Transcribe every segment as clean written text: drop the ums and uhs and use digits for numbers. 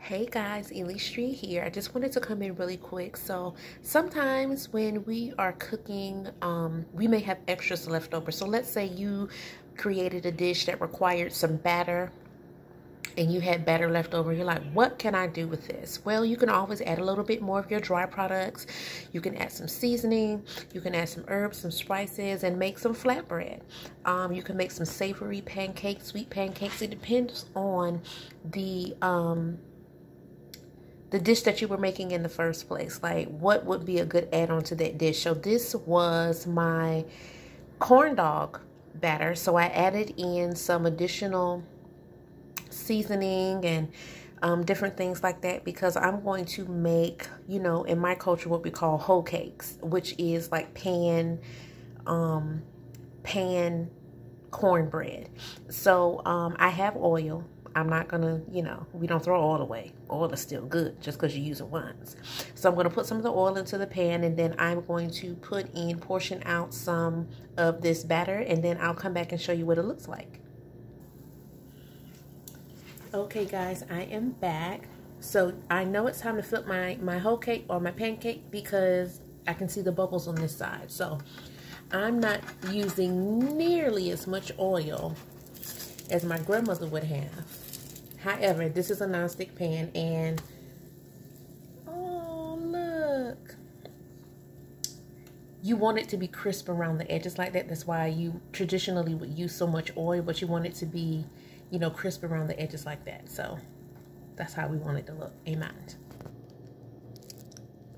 Hey guys, Elise Street here. I just wanted to come in really quick. So sometimes when we are cooking, we may have extras left over. So let's say you created a dish that required some batter and you had batter left over. You're like, what can I do with this? Well, you can always add a little bit more of your dry products. You can add some seasoning. You can add some herbs, some spices, and make some flatbread. You can make some savory pancakes, sweet pancakes. It depends on the dish that you were making in the first place. Like, what would be a good add-on to that dish? So this was my corn dog batter. So I added in some additional seasoning and different things like that, because I'm going to make, in my culture, what we call hoe cakes, which is like pan cornbread. So I have oil. I'm not gonna, we don't throw oil away. Oil is still good just because you use it once. So I'm gonna put some of the oil into the pan, and then I'm going to portion out some of this batter, and then I'll come back and show you what it looks like. Okay guys, I am back. So I know it's time to flip my hoe cake or my pancake, because I can see the bubbles on this side. So I'm not using nearly as much oil as my grandmother would have. However, this is a nonstick pan, and oh, look. You want it to be crisp around the edges like that. That's why you traditionally would use so much oil, but you want it to be, crisp around the edges like that. So that's how we want it to look. Amen.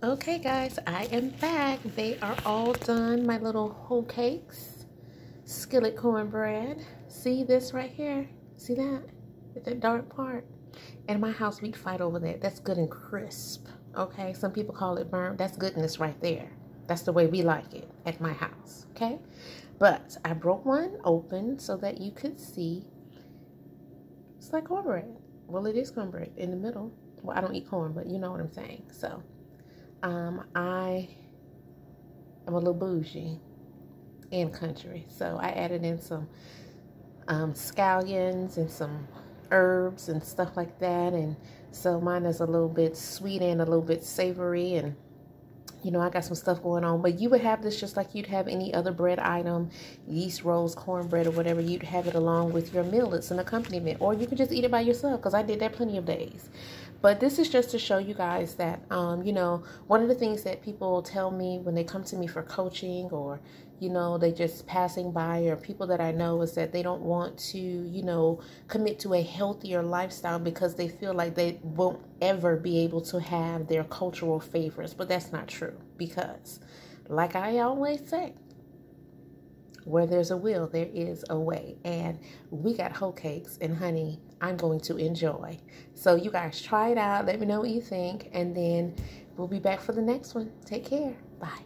Okay, guys, I am back. They are all done. My little hoe cakes, skillet cornbread. See this right here? See that? That dark part? In my house, we fight over that. That's good and crisp. Okay, some people call it burnt. That's goodness right there. That's the way we like it at my house. Okay, but I broke one open so that you could see. It's like cornbread. Well, it is cornbread in the middle. Well, I don't eat corn, but you know what I'm saying. So I am a little bougie and country, so I added in some scallions and some herbs and stuff like that, and so mine is a little bit sweet and a little bit savory, and I got some stuff going on. But you would have this just like you'd have any other bread item, yeast rolls, cornbread, or whatever. You'd have it along with your meal. It's an accompaniment, or you could just eat it by yourself, because I did that plenty of days. But this is just to show you guys that, one of the things that people tell me when they come to me for coaching, or, they just passing by, or people that I know, is that they don't want to, commit to a healthier lifestyle because they feel like they won't ever be able to have their cultural favorites. But that's not true, because like I always say, where there's a will, there is a way. And we got hoe cakes, and honey, I'm going to enjoy. So you guys try it out. Let me know what you think. And then we'll be back for the next one. Take care. Bye.